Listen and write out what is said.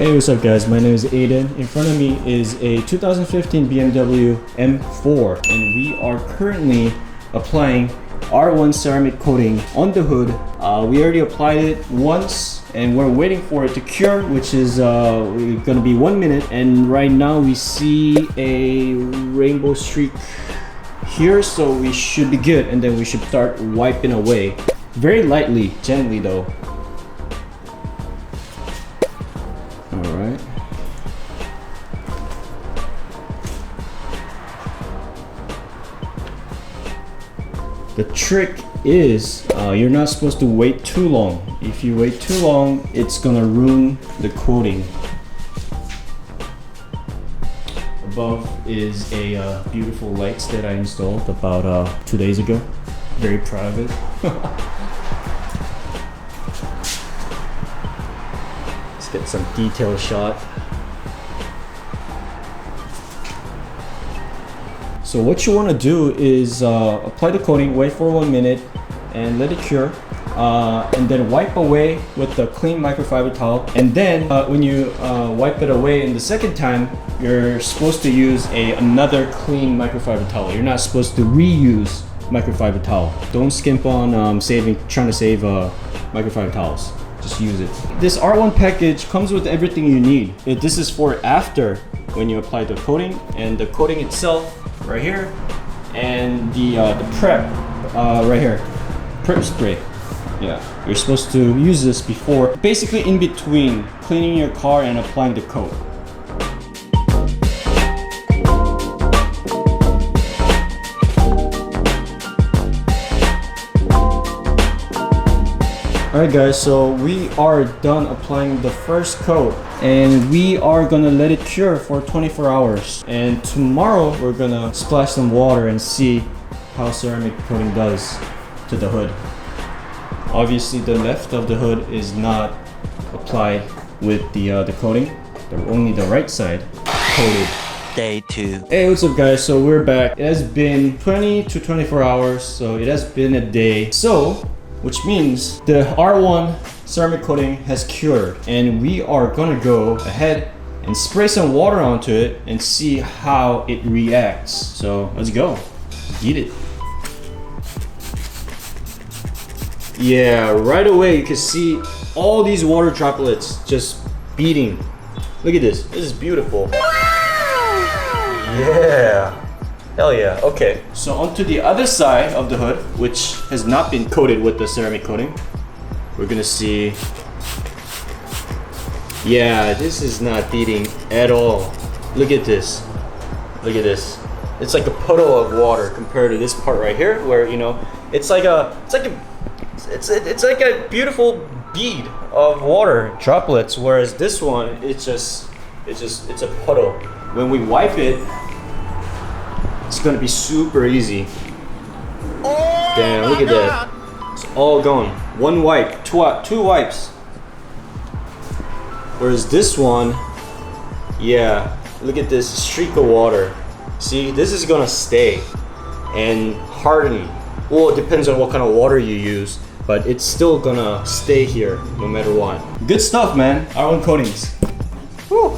Hey, what's up guys? My name is Ayden. In front of me is a 2015 BMW M4 and we are currently applying R1 ceramic coating on the hood. We already applied it once and we're waiting for it to cure, which is gonna be 1 minute, and right now we see a rainbow streak here, so we should be good, and then we should start wiping away very lightly, gently though. Alright. The trick is you're not supposed to wait too long. If you wait too long, it's gonna ruin the coating. Above is a beautiful lights that I installed about 2 days ago. Very proud of it. Let's get some detail shot. So what you want to do is apply the coating, wait for 1 minute and let it cure, and then wipe away with the clean microfiber towel. And then when you wipe it away in the second time, you're supposed to use another clean microfiber towel. You're not supposed to reuse microfiber towel. Don't skimp on trying to save microfiber towels. Just use it. This R1 package comes with everything you need. This is for after when you apply the coating, and the coating itself right here, and the prep right here, prep spray. Yeah, you're supposed to use this before, basically in between cleaning your car and applying the coat. Alright guys, so we are done applying the first coat and we are gonna let it cure for 24 hours. And tomorrow we're gonna splash some water and see how ceramic coating does to the hood. Obviously the left of the hood is not applied with the coating, only the right side coated. Day 2. Hey, what's up guys? So we're back. It has been 20 to 24 hours, so it has been a day. So which means the R1 ceramic coating has cured, and we are gonna go ahead and spray some water onto it and see how it reacts. So let's go, get it. Yeah, right away you can see all these water droplets just beading. Look at this, this is beautiful. Yeah. Hell yeah, okay. So onto the other side of the hood, which has not been coated with the ceramic coating, we're gonna see, yeah, this is not beading at all. Look at this, look at this. It's like a puddle of water compared to this part right here, where, you know, it's like a beautiful bead of water droplets, whereas this one, it's a puddle. When we wipe it, it's gonna be super easy. Damn, look at that. It's all gone. One wipe, two wipes. Whereas this one, yeah, look at this streak of water. See, this is gonna stay and harden. Well, it depends on what kind of water you use, but it's still gonna stay here no matter what. Good stuff, man. R1 coatings. Whew.